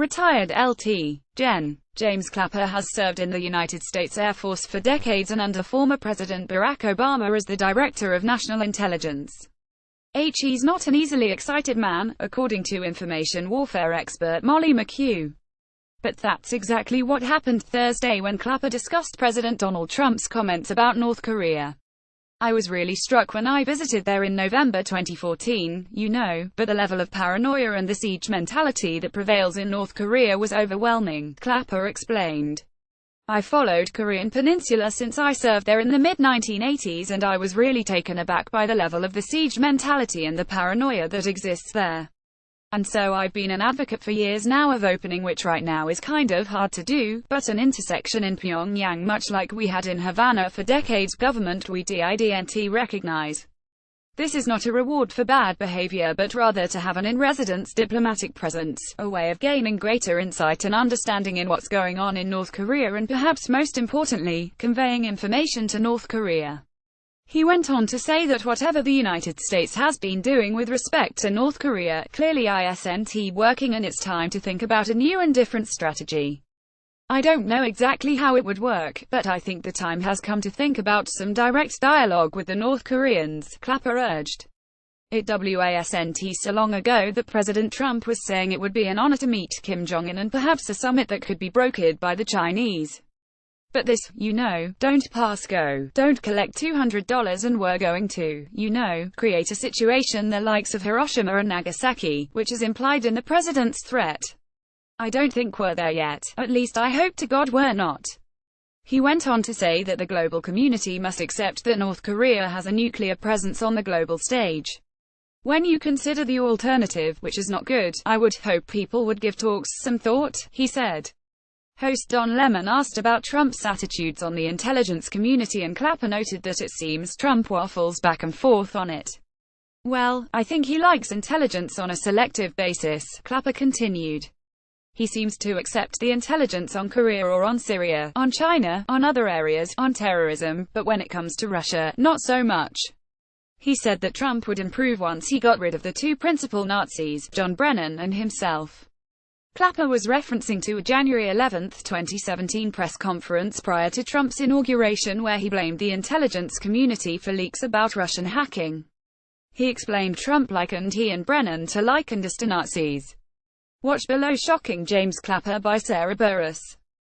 Retired Lt. Gen. James Clapper has served in the United States Air Force for decades and under former President Barack Obama as the Director of National Intelligence. He's not an easily excited man, according to information warfare expert Molly McHugh. But that's exactly what happened Thursday when Clapper discussed President Donald Trump's comments about North Korea. I was really struck when I visited there in November 2014, but the level of paranoia and the siege mentality that prevails in North Korea was overwhelming, Clapper explained. I followed Korean Peninsula since I served there in the mid-1980s and I was really taken aback by the level of the siege mentality and the paranoia that exists there. And so I've been an advocate for years now of opening, which right now is kind of hard to do, but an intersection in Pyongyang much like we had in Havana for decades. Government we didn't recognize. This is not a reward for bad behavior but rather to have an in-residence diplomatic presence, a way of gaining greater insight and understanding in what's going on in North Korea and perhaps most importantly, conveying information to North Korea. He went on to say that whatever the United States has been doing with respect to North Korea, clearly isn't working and it's time to think about a new and different strategy. I don't know exactly how it would work, but I think the time has come to think about some direct dialogue with the North Koreans, Clapper urged. It wasn't so long ago that President Trump was saying it would be an honor to meet Kim Jong-un and perhaps a summit that could be brokered by the Chinese. But this, don't pass go, don't collect $200 and we're going to, create a situation the likes of Hiroshima and Nagasaki, which is implied in the president's threat. I don't think we're there yet, at least I hope to God we're not. He went on to say that the global community must accept that North Korea has a nuclear presence on the global stage. When you consider the alternative, which is not good, I would hope people would give talks some thought, he said. Host Don Lemon asked about Trump's attitudes on the intelligence community and Clapper noted that it seems Trump waffles back and forth on it. Well, I think he likes intelligence on a selective basis, Clapper continued. He seems to accept the intelligence on Korea or on Syria, on China, on other areas, on terrorism, but when it comes to Russia, not so much. He said that Trump would improve once he got rid of the two principal Nazis, John Brennan and himself. Clapper was referencing to a January 11, 2017 press conference prior to Trump's inauguration where he blamed the intelligence community for leaks about Russian hacking. He explained Trump likened he and Brennan to Nazis. Watch below. Shocking James Clapper by Sarah Burris.